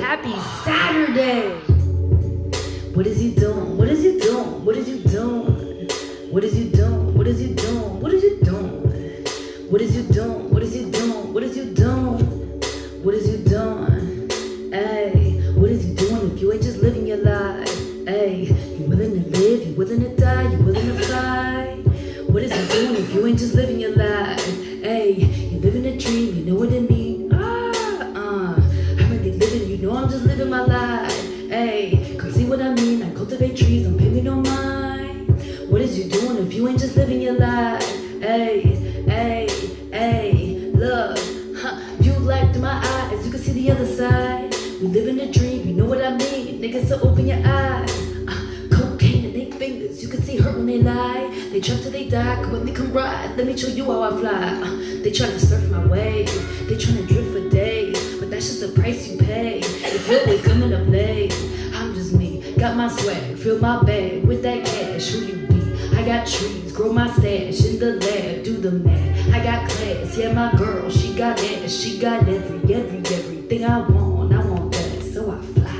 happy Saturday. What is you doing? What is you doing? What is you doing? What is you doing? What is you doing? What is you doing? What is you doing? What is you doing? What is you doing? What is you doing? Hey, what is you doing if you ain't just living your life? Hey, you willing to live? You willing to die? You willing to fly? What is you doing if you ain't just living your life? Hey, you living a dream, you know what I mean? I'm really living, you know I'm just living my life. Hey, come see what I mean, I cultivate trees, don't pay me no mind. What is you doing if you ain't just living your life? Hey, look, view life through my eyes, you can see the other side. We living a dream, you know what I mean, niggas, so open your eyes. Cocaine in their fingers, you can see hurt when they lie. They trap till they die, come with me, come ride, let me show you how I fly. They tryna surf my wave, they tryna drift for days, but that's just the price you pay. If you're always coming up late, I'm just me, got my swag, fill my bag with that cash, who you be? I got trees, grow my stash in the lab, do the math. I got class, yeah, my girl, she got ass, she got everything I want that, so I fly.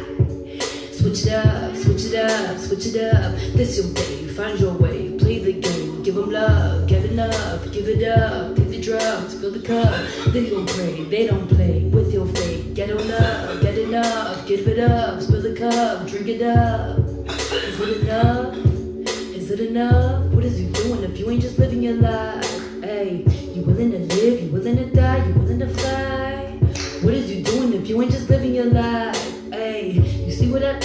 Switch it up, switch it up, switch it up. This your day, find your way, play the game, give them love, get enough, give it up, take the drugs, fill the cup. They gon' pray, they don't play with your fate. Get on up, get enough, give it up, spill the cup, drink it up. Is it enough? Is it enough? What is you doing if you ain't just living your life? Hey, you willing to live, you willing to die, you willing to fly? What is you doing if you ain't just living your life? Hey, you see what I...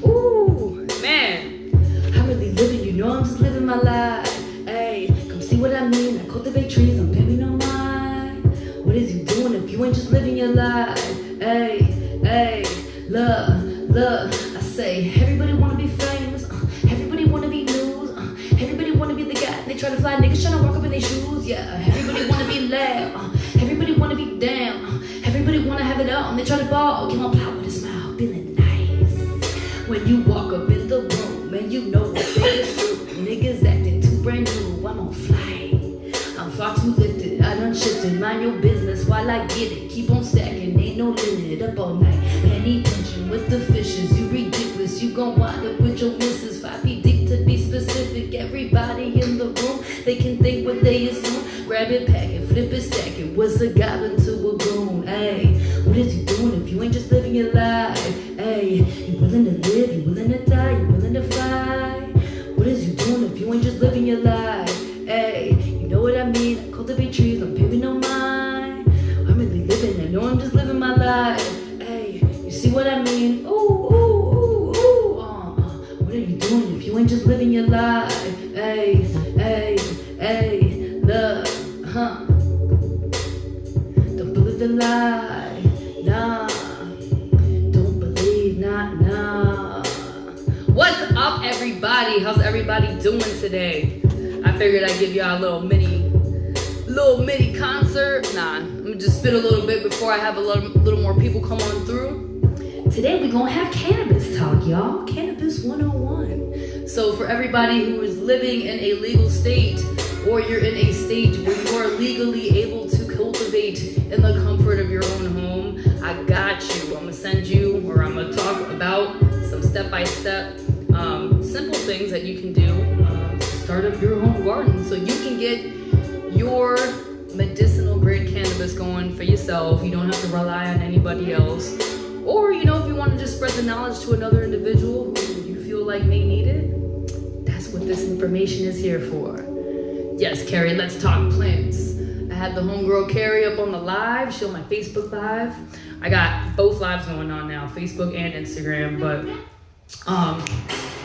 Ooh, man. I'm really living, you know I'm just living my life. Hey, come see what I mean, I cultivate trees, don't pay me no mind. What is you doing if you ain't just living your life? Hey, look, I say, everybody wanna be famous, everybody wanna be news, everybody wanna be the guy, they try to fly, niggas tryna walk up in their shoes, yeah, everybody wanna be loud, everybody wanna be down, everybody wanna have it all, and they try to ball, give them pop with a smile, feeling nice, when you walk up in the room, and you know what they do, niggas acting too brand new, I'm on flight, I'm far too lifted, I done shifted, mind your business while I get it, keep on stacking, ain't no limit, up all night, penny pinching with the fishes, you ridiculous, you gon' wind up with your missus, 5 feet deep to be specific, everybody in the room, they can think what they assume, grab it, pack it, flip it, stack it, what's a goblin to a goon, hey, what is you doing if you ain't just living your life, hey, you willing to live, you willing to die, you willing to fly, what is you doing if you ain't just living your life, hey, you know what I mean, I cultivate trees, don't pay me no mind, I'm really living, I know I'm just living my life, hey, you see what I mean, ooh, what are you doing if you ain't just living your life, hey, look, don't believe the lie, nah, don't believe, nah. What's up, everybody? How's everybody doing today? I figured I'd give y'all a little mini concert. Nah, I'm gonna just spit a little bit before I have a little more people come on through. Today we're gonna have cannabis talk, y'all. Cannabis 101. So for everybody who is living in a legal state, or you're in a state where you are legally able to cultivate in the comfort of your own home, I got you. I'm gonna send you, or I'm gonna talk about some step-by-step simple things that you can do to start up your home garden so you can get your medicinal grade cannabis going for yourself. You don't have to rely on anybody else. Or, you know, if you want to just spread the knowledge to another individual who you feel like may need it, that's what this information is here for. Yes, Carrie, let's talk plants. I had the homegirl Carrie up on the live, she on my Facebook live. I got both lives going on now, Facebook and Instagram, but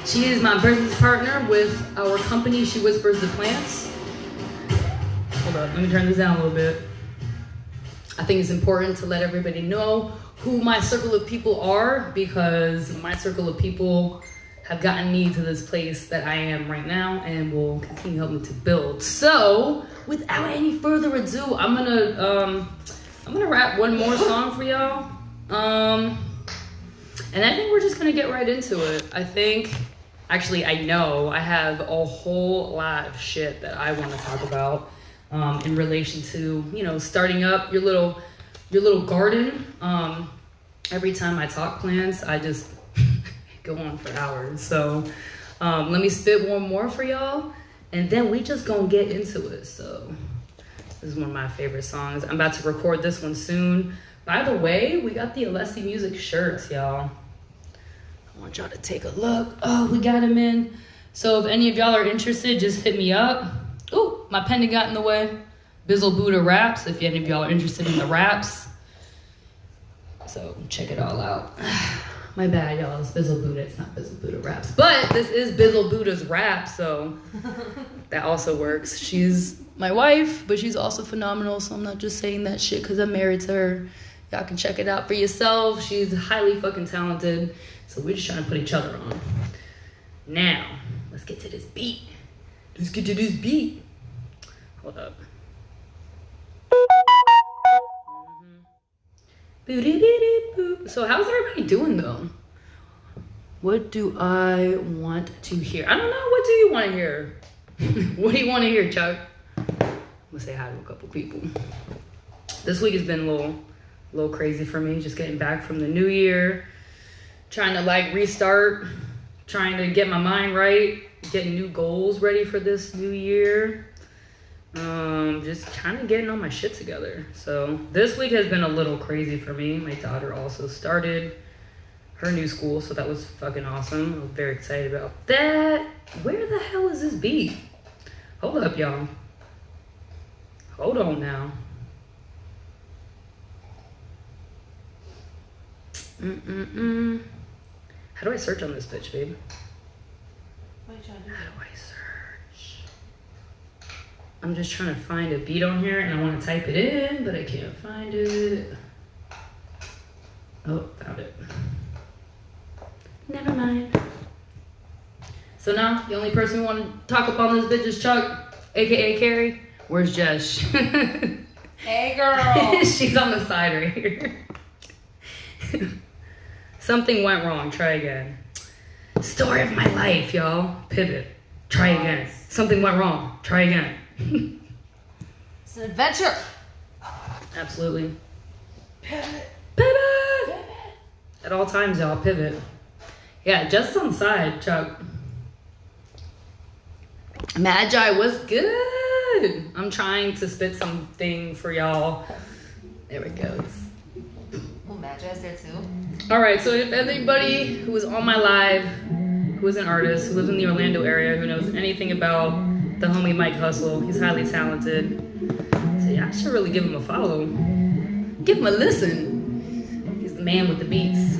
she is my business partner with our company, She Whispers the Plants. Hold up, let me turn this down a little bit. I think it's important to let everybody know who my circle of people are, because my circle of people have gotten me to this place that I am right now and will continue helping me to build. So without any further ado, I'm gonna rap one more song for y'all. And I think we're just gonna get right into it. I know I have a whole lot of shit that I want to talk about in relation to, you know, starting up your little garden. every time I talk plants, I just go on for hours. So let me spit one more for y'all, and then we just gonna get into it. So this is one of my favorite songs. I'm about to record this one soon. By the way, we got the Alessi Music shirts, y'all. I want y'all to take a look. Oh, we got them in. So if any of y'all are interested, just hit me up. Oh, my pen got in the way. Bizzle Buddha Raps, if any of y'all are interested in the raps. So check it all out. My bad, y'all. It's Bizzle Buddha. It's not Bizzle Buddha Raps. But this is Bizzle Buddha's rap, so that also works. She's my wife, but she's also phenomenal, so I'm not just saying that shit because I'm married to her. Y'all can check it out for yourself. She's highly fucking talented, so we're just trying to put each other on. Now, let's get to this beat. Let's get to this beat. Hold up. So how's everybody doing though? What do I want to hear? I don't know. What do you want to hear? What do you want to hear, Chuck? I'm gonna say hi to a couple people. This week has been a little crazy for me. Just getting back from the new year, trying to like restart, trying to get my mind right, getting new goals ready for this new year. Just kind of getting all my shit together. So this week has been a little crazy for me. My daughter also started her new school, so that was fucking awesome. I was very excited about that. Where the hell is this beat? Hold up, y'all. Hold on now. How do I search on this bitch, babe? What are you trying to do? How do I search? I'm just trying to find a beat on here, and I want to type it in, but I can't find it. Oh, found it. Never mind. So now, the only person who want to talk up on this bitch is Chuck, aka Carrie. Where's Jess? Hey, girl. She's on the side right here. Something went wrong. Try again. Story of my life, y'all. Pivot. Try again. Something went wrong. Try again. It's an adventure. Absolutely. Pivot. Pivot. At all times, y'all. Pivot. Yeah, just on the side, Chuck. Magi was good. I'm trying to spit something for y'all. There it goes. Oh, Magi's there too. All right, so if anybody who was on my live, who is an artist, who lives in the Orlando area, who knows anything about the homie Mike Hustle, he's highly talented. So yeah, I should really give him a follow. Give him a listen. He's the man with the beats.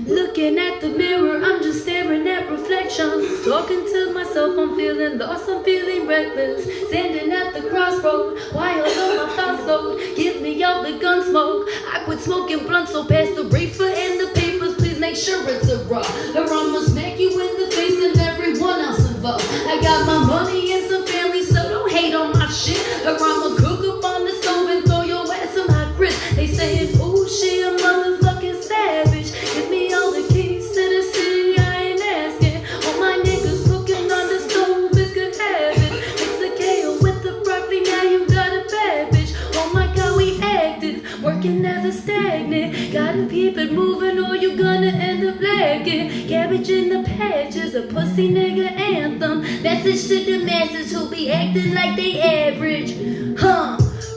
Looking at the mirror, I'm just staring at reflections. Talking to myself, I'm feeling lost, I'm feeling reckless. Standing at the crossroad, while all my thoughts load. Give me all the gun smoke. I quit smoking blunt, so pass the reefer and the papers. Please make sure it's a raw, or I'ma smack you in the face and everyone else involved. I got my money and some family, so don't hate on my shit. Or I'ma cook up on the stove and throw your ass in my grits. They saying, ooh, she a motherfucking savage. Give me all the keys to the city, I ain't asking. All my niggas cooking on the stove is good habits. Mix the kale with the broccoli, now you got a bad bitch. Oh my god, we active, working never stagnant. Gotta keep it moving or you gonna end up lagging. Cabbage in the patches, a pussy nigga anthem. Message to the masses who be acting like they average.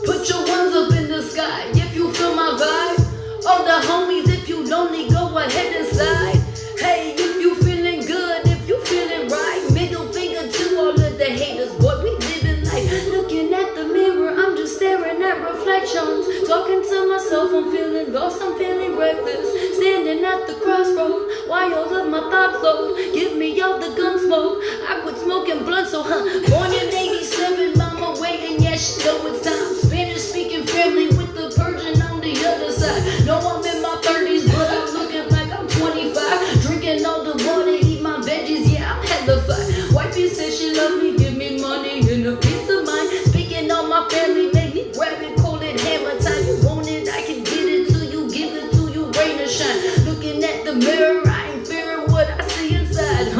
Put your ones up in the sky if you feel my vibe. All the homies, if you lonely, go ahead and slide. Hey, if you feeling good, if you feeling right, middle finger to all of the haters, boy, we living life. Looking at the mirror, I'm just staring at reflections. Talking to myself, I'm feeling lost, I'm feeling reckless. Standing at the crossroad, while all of my thoughts load. Give me all the gun smoke, I quit smoking blunt, so born in 87, mama waiting, yeah, she know it's time. Spanish speaking family with the Persian on the other side. No, I'm in my 30s, but I'm looking like I'm 25. Drinking all the water, eat my veggies, yeah, I'm hella fine. Wifey said she love me, give me money and a peace of mind. Speaking on my family, make me grab it, call it hammer time. You want it, I can get it to you, give it to you, rain or shine. Looking at the mirror, I ain't fearing what I see inside,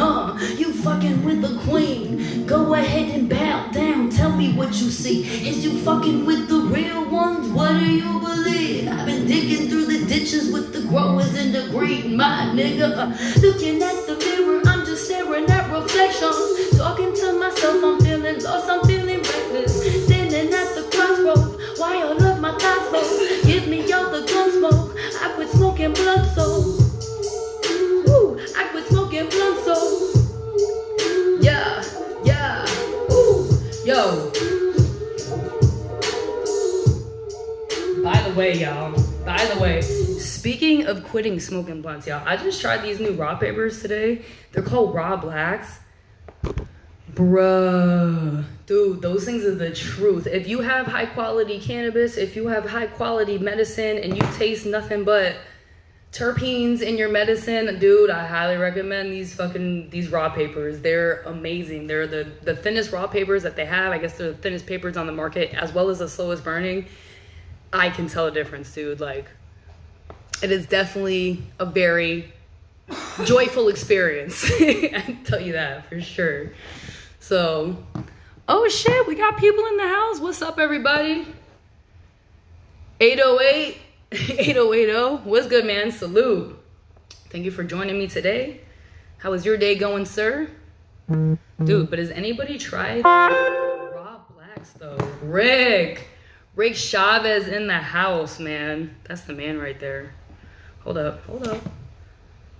You fucking with the queen, go ahead see, is you fucking with the real ones? What do you believe? I've been digging through the ditches with the growers and the green, my nigga. Looking at the mirror, I'm just staring at reflections. Talking to myself, I'm feeling lost, I'm feeling reckless. Standing at the crossroads, why all of my thoughts low? Give me all the gun smoke, I quit smoking blunt so. Woo, I quit smoking blunt so. Yeah, yeah, ooh, yo. By the way, speaking of quitting smoking blunts, y'all, I just tried these new raw papers today. They're called raw blacks. Bruh, dude, those things are the truth. If you have high quality cannabis, if you have high quality medicine and you taste nothing but terpenes in your medicine, dude, I highly recommend these raw papers. They're amazing. They're the thinnest raw papers that they have. I guess they're the thinnest papers on the market, as well as the slowest burning. I can tell a difference, dude. Like, it is definitely a very joyful experience. I can tell you that for sure. So, oh shit, we got people in the house. What's up, everybody? 808 8080. What's good, man? Salute. Thank you for joining me today. How is your day going, sir? Dude, but has anybody tried raw blacks though? Rick Chavez in the house, man. That's the man right there. Hold up.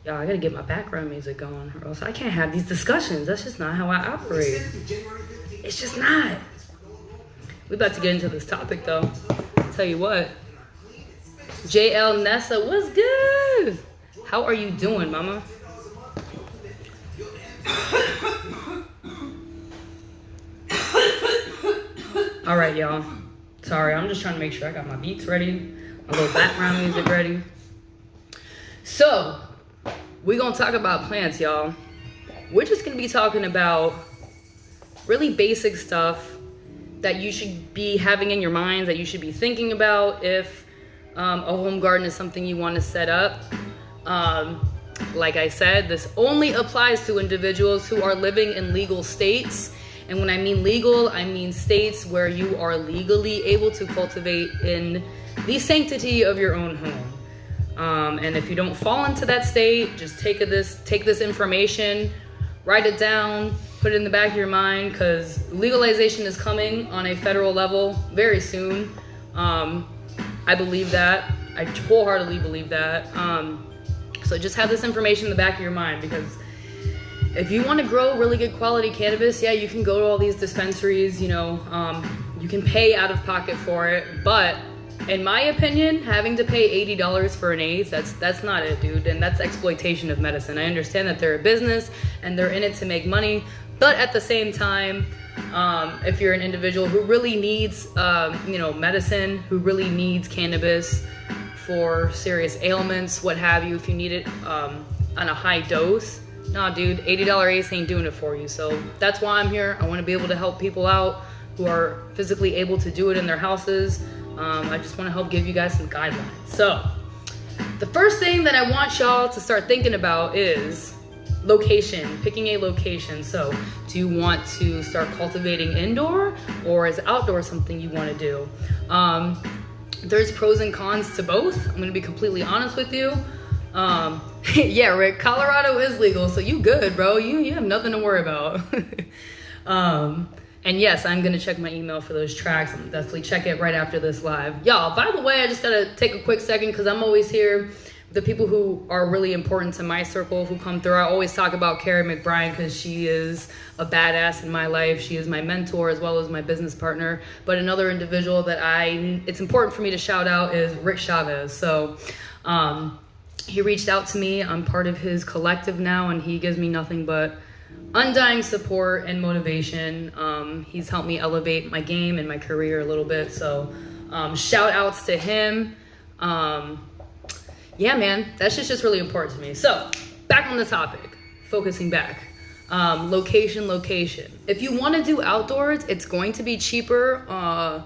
Y'all, I gotta get my background music going, or else I can't have these discussions. That's just not how I operate. It's just not. We about to get into this topic though. I'll tell you what. JL Nessa, what's good? How are you doing, mama? All right, y'all. Sorry, I'm just trying to make sure I got my beats ready, my little background music ready. So, we're gonna talk about plants, y'all. We're just gonna be talking about really basic stuff that you should be having in your minds, that you should be thinking about if a home garden is something you want to set up. Like I said, this only applies to individuals who are living in legal states. And when I mean legal, I mean states where you are legally able to cultivate in the sanctity of your own home. And if you don't fall into that state, just take this information, write it down, put it in the back of your mind, because legalization is coming on a federal level very soon. I believe that. I wholeheartedly believe that. So just have this information in the back of your mind, because if you want to grow really good quality cannabis, yeah, you can go to all these dispensaries, you know, you can pay out of pocket for it, but in my opinion, having to pay $80 for an eighth, that's not it, dude, and that's exploitation of medicine. I understand that they're a business and they're in it to make money, but at the same time, if you're an individual who really needs, medicine, who really needs cannabis for serious ailments, what have you, if you need it on a high dose, nah, dude, $80 eighths ain't doing it for you. So that's why I'm here. I want to be able to help people out who are physically able to do it in their houses. I just want to help give you guys some guidelines. So the first thing that I want y'all to start thinking about is location, picking a location. So do you want to start cultivating indoor, or is outdoor something you want to do? There's pros and cons to both. I'm going to be completely honest with you. Yeah, Rick, Colorado is legal, so you good, bro. You have nothing to worry about. And yes, I'm gonna check my email for those tracks. I'm definitely check it right after this live. Y'all, by the way, I just gotta take a quick second, because I'm always here. The people who are really important to my circle who come through, I always talk about Carrie McBride, because she is a badass in my life. She is my mentor as well as my business partner. But another individual that it's important for me to shout out is Rick Chavez. So he reached out to me. I'm part of his collective now, and he gives me nothing but undying support and motivation. He's helped me elevate my game and my career a little bit. So shout outs to him. Yeah, man, that's just really important to me. So back on the topic, focusing back. Location. If you want to do outdoors, it's going to be cheaper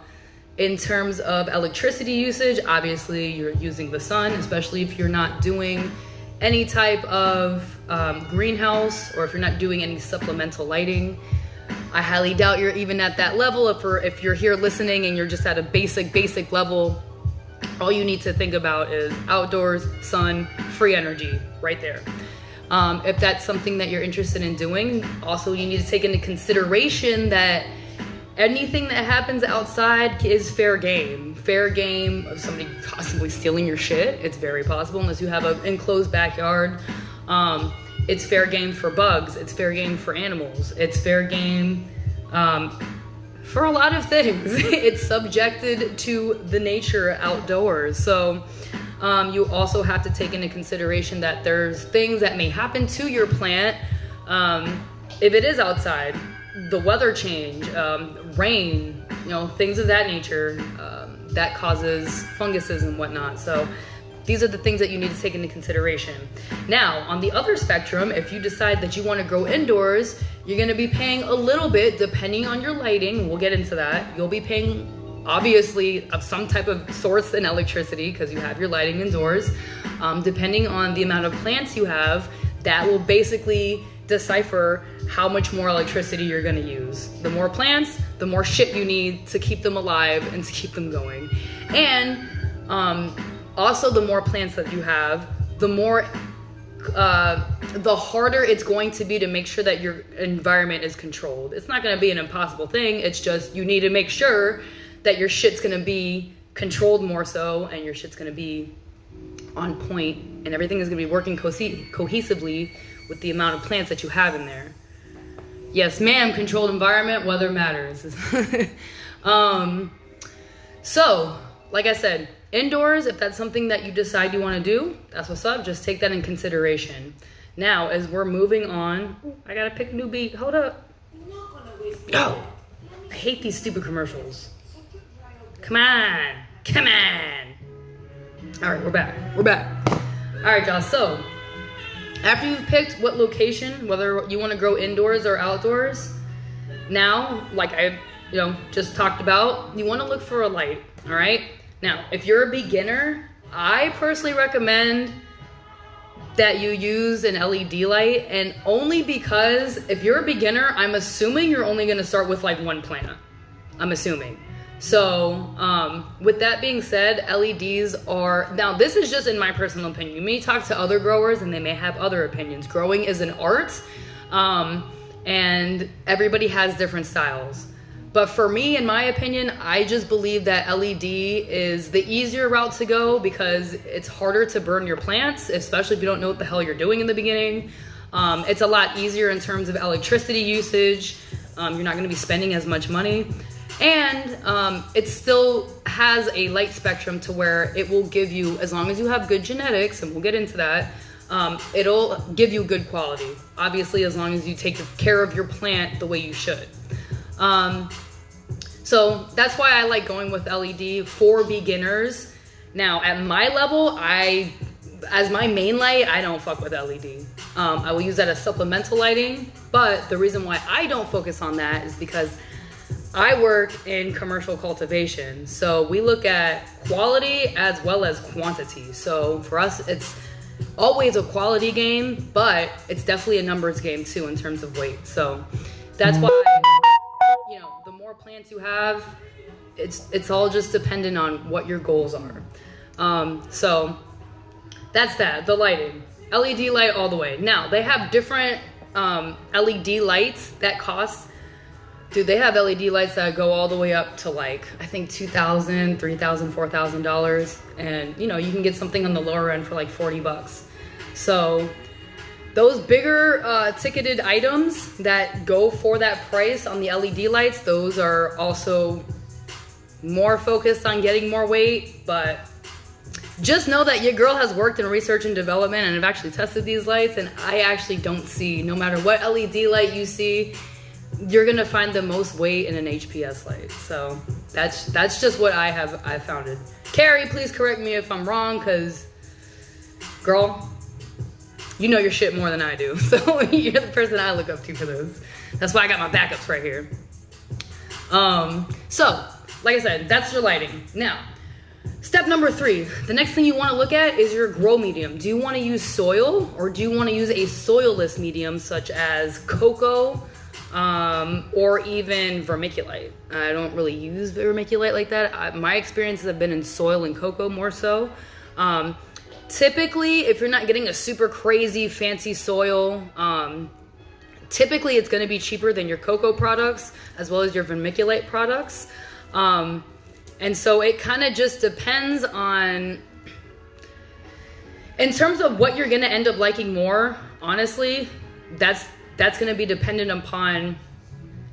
in terms of electricity usage. Obviously, you're using the sun, especially if you're not doing any type of greenhouse, or if you're not doing any supplemental lighting. I highly doubt you're even at that level. If you're here listening and you're just at a basic level, all you need to think about is outdoors, sun, free energy, right there. If that's something that you're interested in doing, also you need to take into consideration that anything that happens outside is fair game. Fair game of somebody possibly stealing your shit. It's very possible unless you have an enclosed backyard. It's fair game for bugs. It's fair game for animals. It's fair game for a lot of things. It's subjected to the nature outdoors. So you also have to take into consideration that there's things that may happen to your plant if it is outside. The weather change, rain, things of that nature that causes funguses and whatnot. So these are the things that you need to take into consideration. Now, on the other spectrum, if you decide that you want to grow indoors, you're going to be paying a little bit depending on your lighting. We'll get into that. You'll be paying, obviously, of some type of source and electricity because you have your lighting indoors. Depending on the amount of plants you have, that will basically decipher how much more electricity you're going to use. The more plants, the more shit you need to keep them alive and to keep them going. And also, the more plants that you have, the harder it's going to be to make sure that your environment is controlled. It's not going to be an impossible thing. It's just you need to make sure that your shit's going to be controlled more so, and your shit's going to be on point, and everything is going to be working cohesively with the amount of plants that you have in there. Yes, ma'am, controlled environment, weather matters. So, like I said, indoors, if that's something that you decide you want to do, that's what's up. Just take that in consideration. Now, as we're moving on, I gotta pick a new beat. Hold up. Oh, I hate these stupid commercials. Come on. All right, we're back. All right, y'all. So, after you've picked what location, whether you want to grow indoors or outdoors, now, like I just talked about, you want to look for a light, all right? Now, if you're a beginner, I personally recommend that you use an LED light, and only because if you're a beginner, I'm assuming you're only going to start with like one plant. I'm assuming. So, with that being said, LEDs are, now this is just in my personal opinion. You may talk to other growers and they may have other opinions. Growing is an art, and everybody has different styles. But for me, in my opinion, I just believe that LED is the easier route to go because it's harder to burn your plants, especially if you don't know what the hell you're doing in the beginning. It's a lot easier in terms of electricity usage. You're not going to be spending as much money. And it still has a light spectrum to where it will give you, as long as you have good genetics, and we'll get into that, it'll give you good quality. Obviously, as long as you take care of your plant the way you should. So that's why I like going with LED for beginners. Now, at my level, as my main light, I don't fuck with LED. I will use that as supplemental lighting, but the reason why I don't focus on that is because I work in commercial cultivation. So we look at quality as well as quantity. So for us, it's always a quality game, but it's definitely a numbers game too in terms of weight. So that's why, the more plants you have, it's all just dependent on what your goals are. So that's that, the lighting. LED light all the way. Now, they have different LED lights that cost. Dude, they have LED lights that go all the way up to like, I think $2,000, $3,000, $4,000. And, you can get something on the lower end for like $40. So those bigger ticketed items that go for that price on the LED lights, those are also more focused on getting more weight. But just know that your girl has worked in research and development and have actually tested these lights. And I actually don't see, no matter what LED light you see, you're gonna find the most weight in an HPS light. So that's just what I found it. Carrie, please correct me if I'm wrong, because girl, you know your shit more than I do. So you're the person I look up to for this. That's why I got my backups right here. So like I said, that's your lighting. Now, step number 3, the next thing you want to look at is your grow medium. Do you want to use soil, or do you want to use a soilless medium such as cocoa, or even vermiculite. I don't really use vermiculite like that. My experiences have been in soil and cocoa more so. Typically, if you're not getting a super crazy fancy soil, typically it's going to be cheaper than your cocoa products as well as your vermiculite products. And so it kind of just depends on, in terms of what you're going to end up liking more, honestly, that's going to be dependent upon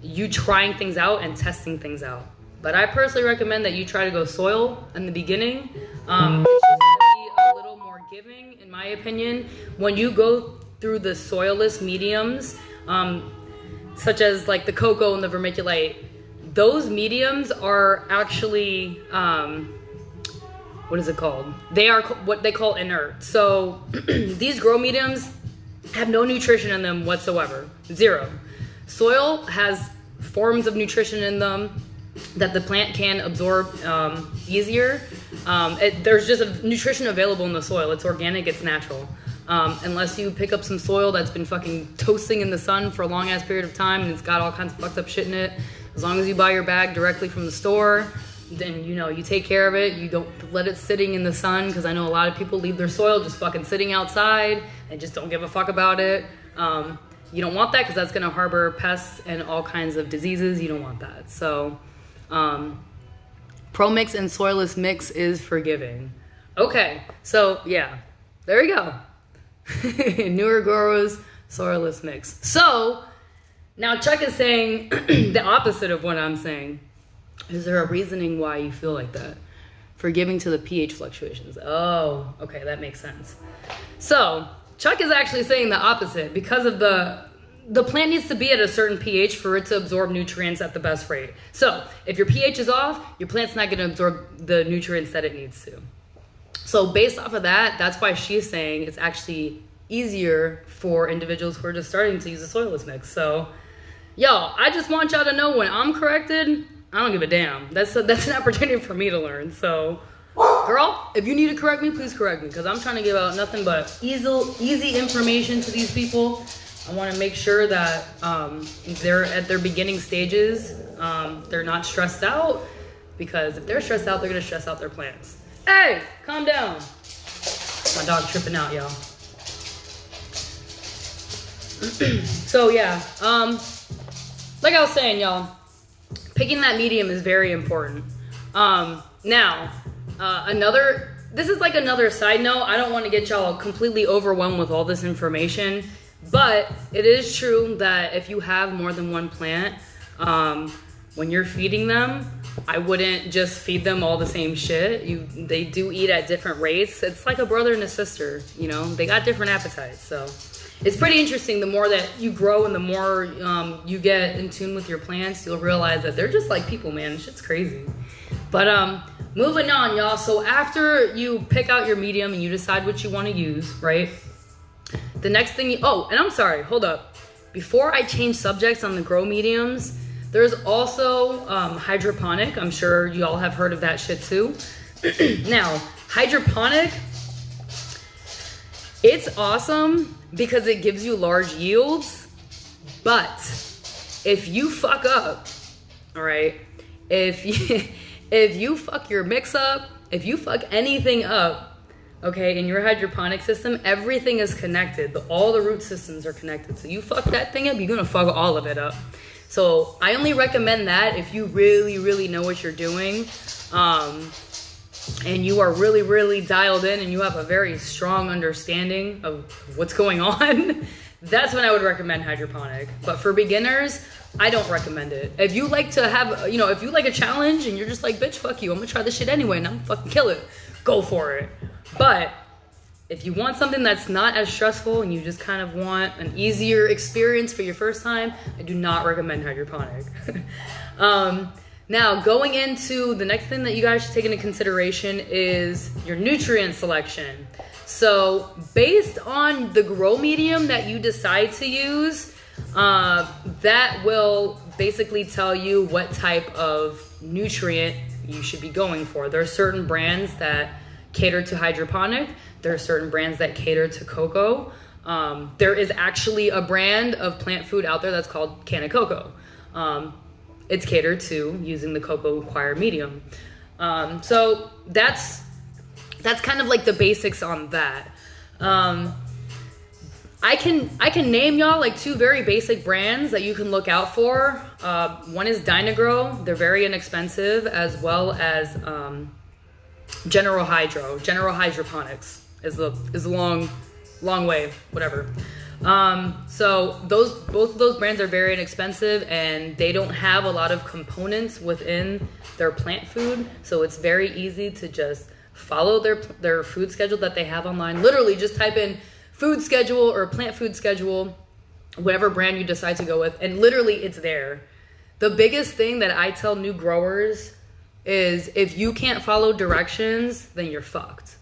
you trying things out and testing things out. But I personally recommend that you try to go soil in the beginning. It's just going to be a little more giving, in my opinion. When you go through the soilless mediums, such as like the cocoa and the vermiculite, those mediums are actually, what is it called? They are what they call inert. So these grow mediums have no nutrition in them whatsoever. Zero. Soil has forms of nutrition in them that the plant can absorb easier. There's just nutrition available in the soil. It's organic, it's natural. Unless you pick up some soil that's been fucking toasting in the sun for a long ass period of time and it's got all kinds of fucked up shit in it. As long as you buy your bag directly from the store, then you take care of it. You don't let it sitting in the sun, because I know a lot of people leave their soil just fucking sitting outside and just don't give a fuck about it. You don't want that, because that's gonna harbor pests and all kinds of diseases. You don't want that. So Pro Mix and Soilless Mix is forgiving. Okay, so yeah, there you go. Newer growers, Soilless Mix. So now Chuck is saying the opposite of what I'm saying. Is there a reasoning why you feel like that? Forgiving to the pH fluctuations. Oh, okay, that makes sense. So Chuck is actually saying the opposite, because of the plant needs to be at a certain pH for it to absorb nutrients at the best rate. So if your pH is off, your plant's not going to absorb the nutrients that it needs to. So based off of that, that's why she's saying it's actually easier for individuals who are just starting to use a soilless mix. So y'all, I just want y'all to know, when I'm corrected, I don't give a damn. That's an opportunity for me to learn. So girl, if you need to correct me, please correct me, because I'm trying to give out nothing but easy information to these people. I want to make sure that they're at their beginning stages. They're not stressed out, because if they're stressed out, they're going to stress out their plants. Hey, calm down. My dog tripping out, y'all. So yeah, like I was saying, y'all, picking that medium is very important. This is like another side note. I don't want to get y'all completely overwhelmed with all this information, but it is true that if you have more than one plant, when you're feeding them, I wouldn't just feed them all the same shit. They do eat at different rates. It's like a brother and a sister, they got different appetites. So it's pretty interesting. The more that you grow and the more you get in tune with your plants, you'll realize that they're just like people, man. Shit's crazy. But moving on, y'all. So after you pick out your medium and you decide what you want to use, right? The next thing and I'm sorry, hold up. Before I change subjects on the grow mediums, there's also hydroponic. I'm sure you all have heard of that shit too. Now, hydroponic, it's awesome because it gives you large yields, but if you fuck up, all right, if you fuck your mix up, if you fuck anything up, okay, in your hydroponic system, everything is connected. All the root systems are connected. So you fuck that thing up, you're gonna fuck all of it up. So I only recommend that if you really, really know what you're doing, and you are really, really dialed in and you have a very strong understanding of what's going on, that's when I would recommend hydroponic. But for beginners, I don't recommend it. If you like to have, if you like a challenge and you're just like, bitch, fuck you, I'm gonna try this shit anyway and I'm gonna fucking kill it, go for it. But if you want something that's not as stressful and you just kind of want an easier experience for your first time, I do not recommend hydroponic. Now, going into the next thing that you guys should take into consideration is your nutrient selection. So based on the grow medium that you decide to use, that will basically tell you what type of nutrient you should be going for. There are certain brands that cater to hydroponic. There are certain brands that cater to cocoa. There is actually a brand of plant food out there that's called Canna Coco. It's catered to using the cocoa acquired medium. So that's kind of like the basics on that. I can name y'all like 2 very basic brands that you can look out for. One is Dynagrow. They're very inexpensive, as well as General Hydroponics is a long way, whatever. So both of those brands are very inexpensive, and they don't have a lot of components within their plant food. So it's very easy to just follow their food schedule that they have online. Literally just type in food schedule or plant food schedule, whatever brand you decide to go with, and literally it's there. The biggest thing that I tell new growers is, if you can't follow directions, then you're fucked.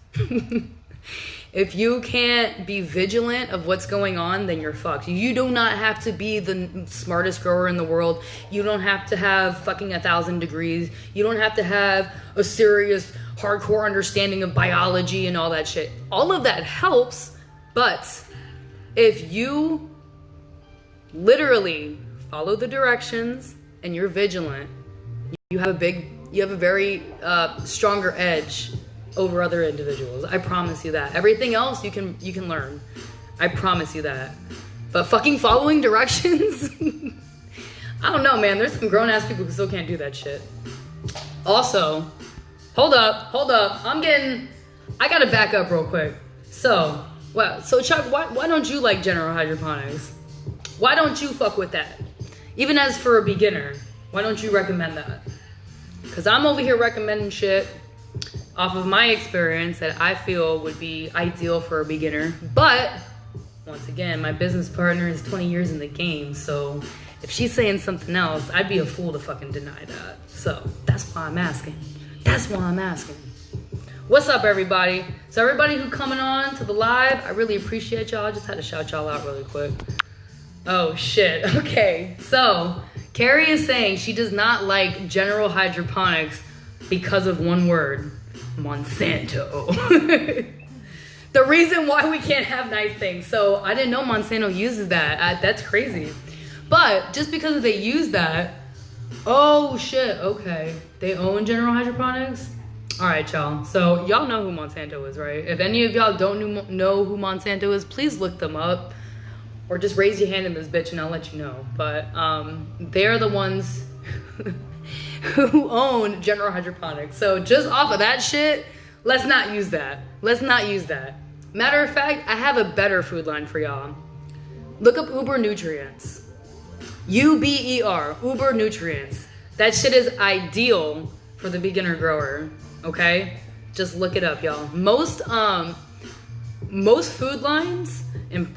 If you can't be vigilant of what's going on, then you're fucked. You do not have to be the smartest grower in the world. You don't have to have fucking 1,000 degrees. You don't have to have a serious, hardcore understanding of biology and all that shit. All of that helps, but if you literally follow the directions and you're vigilant, you have a very stronger edge over other individuals. I promise you that. Everything else you can learn. I promise you that. But fucking following directions, I don't know, man. There's some grown ass people who still can't do that shit. Also, hold up. I gotta back up real quick. So Chuck, why don't you like General Hydroponics? Why don't you fuck with that? Even as for a beginner, why don't you recommend that? Because I'm over here recommending shit off of my experience that I feel would be ideal for a beginner. But once again, my business partner is 20 years in the game, so if she's saying something else, I'd be a fool to fucking deny that. So that's why I'm asking. What's up, everybody? So everybody who coming on to the live, I really appreciate y'all. I just had to shout y'all out really quick. Oh shit. Okay, so Carrie is saying she does not like General Hydroponics because of one word: Monsanto. The reason why we can't have nice things. So I didn't know Monsanto uses that. That's crazy. But just because they use that, oh shit, okay. They own General Hydroponics? All right, y'all. So y'all know who Monsanto is, right? If any of y'all don't know who Monsanto is, please look them up. Or just raise your hand in this bitch and I'll let you know. But they're the ones who own General Hydroponics. So just off of that shit, let's not use that. Matter of fact, I have a better food line for y'all. Look up Uber Nutrients. UBER, Uber Nutrients. That shit is ideal for the beginner grower, okay? Just look it up, y'all. Most food lines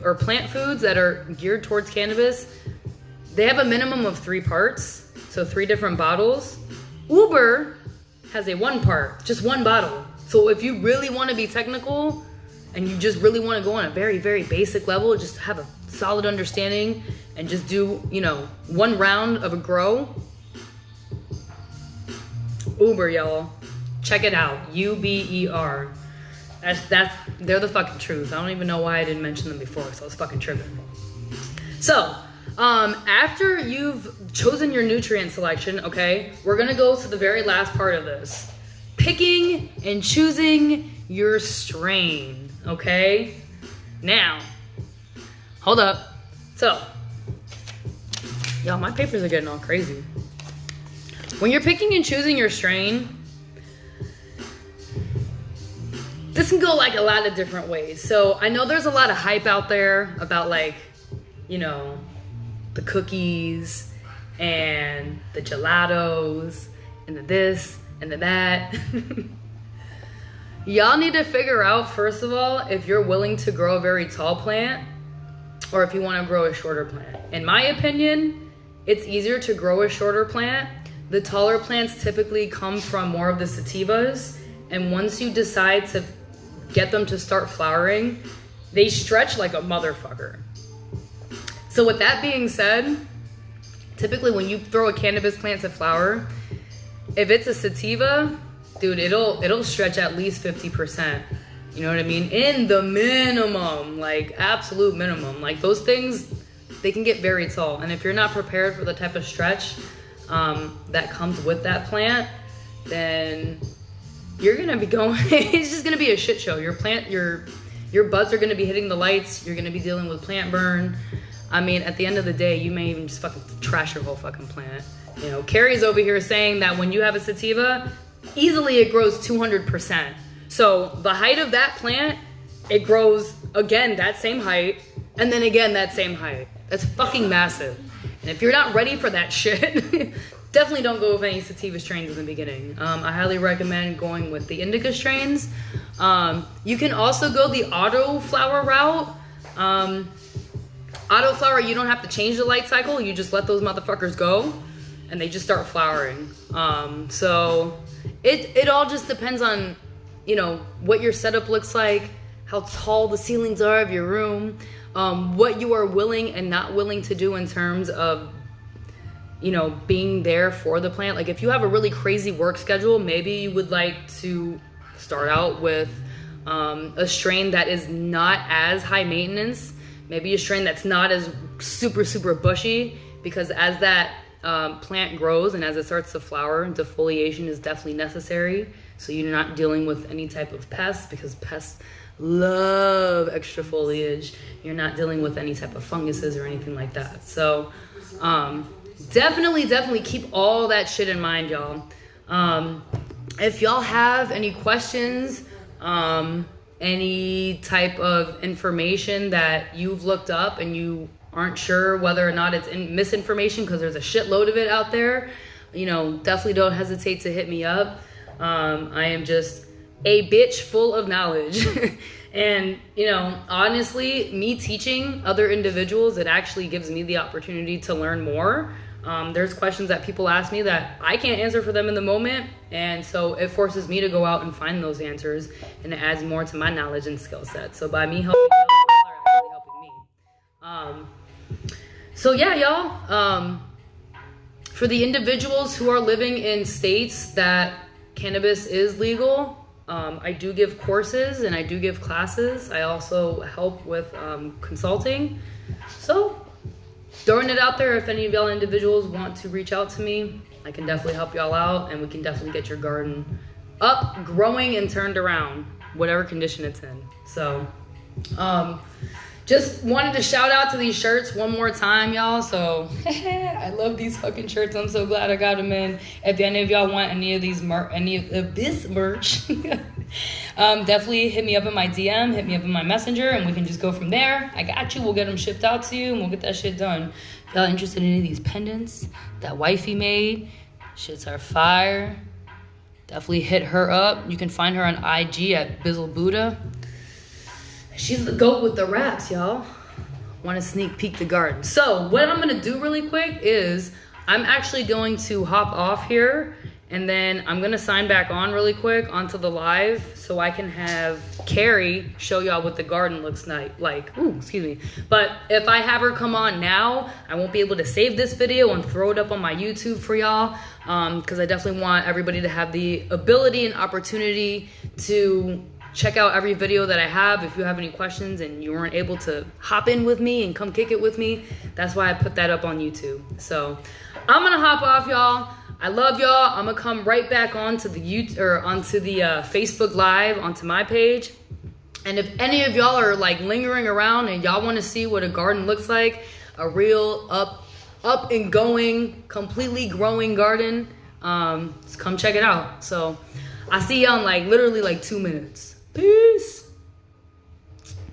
or plant foods that are geared towards cannabis, they have a minimum of 3 parts, so 3 different bottles. Uber has a 1 part, just 1 bottle. So if you really want to be technical and you just really want to go on a very, very basic level, just have a solid understanding and just do, 1 round of a grow, Uber, y'all. Check it out. UBER. They're the fucking truth. I don't even know why I didn't mention them before, so I was fucking tripping. So, after you've chosen your nutrient selection, okay, we're gonna go to the very last part of this. Picking and choosing your strain, okay? Now, hold up. So, y'all, my papers are getting all crazy. When you're picking and choosing your strain, this can go like a lot of different ways. So I know there's a lot of hype out there about like, the cookies and the gelatos and the this and the that. Y'all need to figure out, first of all, if you're willing to grow a very tall plant or if you want to grow a shorter plant. In my opinion, it's easier to grow a shorter plant. The taller plants typically come from more of the sativas, and once you decide to get them to start flowering, they stretch like a motherfucker. So with that being said, typically when you throw a cannabis plant to flower, if it's a sativa, dude, it'll stretch at least 50%. You know what I mean? In the minimum, like absolute minimum. Like those things, they can get very tall. And if you're not prepared for the type of stretch that comes with that plant, then you're gonna be going, it's just gonna be a shit show. Your buds are gonna be hitting the lights. You're gonna be dealing with plant burn. I mean, at the end of the day, you may even just fucking trash your whole fucking plant. You know, Carrie's over here saying that when you have a sativa, easily it grows 200%. So the height of that plant, it grows again that same height, and then again that same height. That's fucking massive. And if you're not ready for that shit, definitely don't go with any sativa strains in the beginning. I highly recommend going with the indica strains. You can also go the auto flower route. Auto flower, you don't have to change the light cycle. You just let those motherfuckers go, and they just start flowering. So it all just depends on, you know, what your setup looks like, how tall the ceilings are of your room, what you are willing and not willing to do in terms of, you know, being there for the plant. Like if you have a really crazy work schedule, maybe you would like to start out with a strain that is not as high maintenance, maybe a strain that's not as super bushy, because as that plant grows and as it starts to flower, defoliation is definitely necessary. So you're not dealing with any type of pests, because pests love extra foliage. You're not dealing with any type of funguses or anything like that. So definitely keep all that shit in mind, y'all. If y'all have any questions, any type of information that you've looked up and you aren't sure whether or not it's misinformation, because there's a shitload of it out there, you know, definitely don't hesitate to hit me up. I am just a bitch full of knowledge. And, you know, honestly, me teaching other individuals, it actually gives me the opportunity to learn more. There's questions that people ask me that I can't answer for them in the moment. And so it forces me to go out and find those answers, and it adds more to my knowledge and skill set. So by me helping you, people are actually helping me. So yeah, y'all, for the individuals who are living in states that cannabis is legal, I do give courses and I do give classes. I also help with consulting. So throwing it out there, if any of y'all individuals want to reach out to me, I can definitely help y'all out, and we can definitely get your garden up, growing, and turned around, whatever condition it's in. So just wanted to shout out to these shirts one more time, y'all. So I love these fucking shirts. I'm so glad I got them in. If any of y'all want any of this merch, definitely hit me up in my DM, hit me up in my messenger, and we can just go from there. I got you. We'll get them shipped out to you, and we'll get that shit done. If y'all interested in any of these pendants that wifey made, shits are fire. Definitely hit her up. You can find her on IG at Bizzle Buddha. She's the GOAT with the raps, y'all. Want to sneak peek the garden. So what I'm going to do really quick is I'm actually going to hop off here, and then I'm going to sign back on really quick onto the live so I can have Carrie show y'all what the garden looks like. Ooh, excuse me. But if I have her come on now, I won't be able to save this video and throw it up on my YouTube for y'all, because I definitely want everybody to have the ability and opportunity to check out every video that I have. If you have any questions and you weren't able to hop in with me and come kick it with me, that's why I put that up on YouTube. So I'm gonna hop off, y'all. I love y'all. I'm gonna come right back onto the Facebook Live, onto my page. And if any of y'all are like lingering around and y'all want to see what a garden looks like, a real up and going, completely growing garden, just come check it out. So I see y'all in like literally like 2 minutes. Peace.